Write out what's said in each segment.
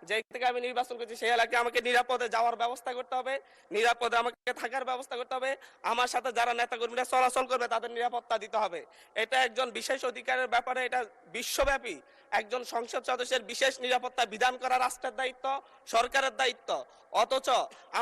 যে থেকে আমি নির্বাচন করছি সেই এলাকায় আমাকে নিরাপদে যাওয়ার ব্যবস্থা করতে হবে, নিরাপদে আমাকে থাকার ব্যবস্থা করতে হবে, আমার সাথে যারা নেতাকর্মীরা চলাচল করবে তাদের নিরাপত্তা দিতে হবে। এটা একজন বিশেষ অধিকারের ব্যাপারে, এটা বিশ্বব্যাপী একজন সংসদ সদস্যের বিশেষ নিরাপত্তা বিধান করা রাষ্ট্রের দায়িত্ব, সরকারের দায়িত্ব। অথচ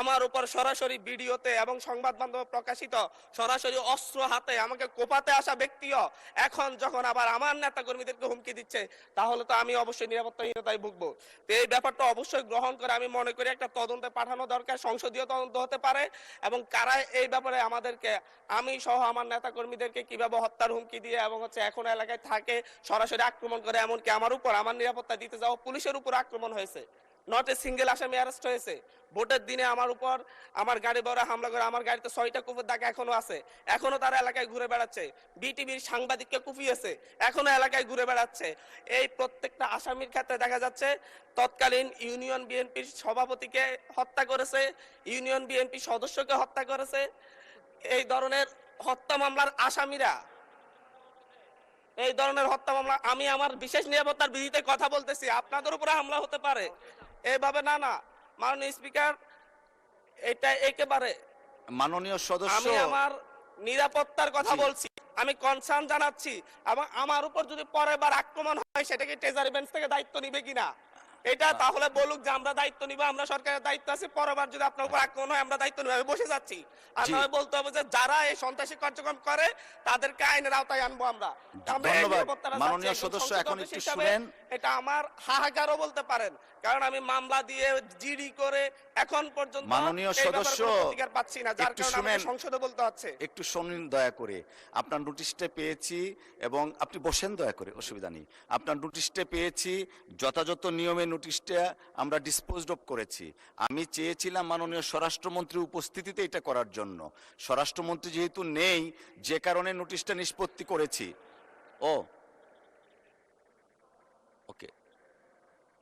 আমার উপর সরাসরি ভিডিওতে এবং সংবাদ মাধ্যমে প্রকাশিত সরাসরি অস্ত্র হাতে আমাকে কোপাতে আসা ব্যক্তিও এখন যখন আবার আমার নেতাকর্মীদেরকে হুমকি দিচ্ছে, তাহলে তো আমি অবশ্যই নিরাপত্তাহীনতায় ভুগবো। তো এই ব্যাপারটা অবশ্যই গ্রহণ করে আমি মনে করি একটা তদন্তে পাঠানো দরকার, সংসদীয় তদন্ত হতে পারে, এবং কারা এই ব্যাপারে আমাদেরকে, আমি সহ আমার নেতাকর্মীদেরকে কিভাবে হত্যার হুমকি দিয়ে এবং এখন এলাকায় থাকে সরাসরি আক্রমণ করে, এমনকি আমার উপর আমার নিরাপত্তা দিতে যাওয়া পুলিশের উপর আক্রমণ হয়েছে। নট এ সিঙ্গেল আসামি অ্যারেস্ট হয়েছে। ভোটের দিনে আমার উপর আমার গাড়ি বড় হামলা করে, আমার গাড়িতে 6টা কুপির দাগ এখনো আছে, এখনো তারা এলাকায় ঘুরে বেড়াচ্ছে। বিটিভির সাংবাদিককে কুপিয়েছে, এখনো এলাকায় ঘুরে বেড়াচ্ছে। এই প্রত্যেকটা আসামির ক্ষেত্রে দেখা যাচ্ছে তৎকালীন ইউনিয়ন বিএনপির সভাপতিকে হত্যা করেছে, ইউনিয়ন বিএনপি সদস্যকে হত্যা করেছে। এই ধরনের হত্যা মামলার আসামিরা, এই ধরনের হত্যা মামলা, আমি আমার বিশেষ নিরাপত্তার বিধিতে কথা বলতেছি, আপনাদের উপরে হামলা হতে পারে এইভাবে না। না মাননীয় স্পিকার, এটা একেবারে মাননীয় সদস্য, আমি আমার নিরাপত্তার কথা বলছি, আমি কনসার্ন জানাচ্ছি। এবং আমার উপর যদি পরের বার আক্রমণ হয় সেটা কি ট্রেজারি বেঞ্চ থেকে দায়িত্ব নিবে কিনা, এটা তাহলে বলুক যে আমরা দায়িত্ব নিব, আমরা সরকারের দায়িত্ব আছে, পরের বার যদি আপনার উপর আক্রমণ হয় আমরা দায়িত্ব নিব। আমি বসে যাচ্ছি, আর নয় বলতে হবে যে যারা এই সন্ত্রাসী কার্যক্রম করে তাদেরকে আইনের আওতায় আনবো আমরা। ধন্যবাদ মাননীয় সদস্য, এখন একটু শুনেন। এটা আমার হাহাকারও বলতে পারেন, কারণ আমি মামলা দিয়ে জিডি করে এখন পর্যন্ত মাননীয় সদস্য অধিকার পাচ্ছি না, যার কারণে আমাকে সংসদে বলতে হচ্ছে। একটু শুনুন দয়া করে। আপনার নোটিশটা পেয়েছি এবং আপনি বসেন দয়া করে, অসুবিধা নেই। আপনার নোটিশটা পেয়েছি, যথাযথ নিয়মে নোটিশটা আমরা ডিসপোজড অফ করেছি। আমি চেয়েছিলাম মাননীয় স্বরাষ্ট্রমন্ত্রীর উপস্থিতিতে এটা করার জন্য, স্বরাষ্ট্রমন্ত্রী যেহেতু নেই যে কারণে নোটিশটা নিষ্পত্তি করেছি। ও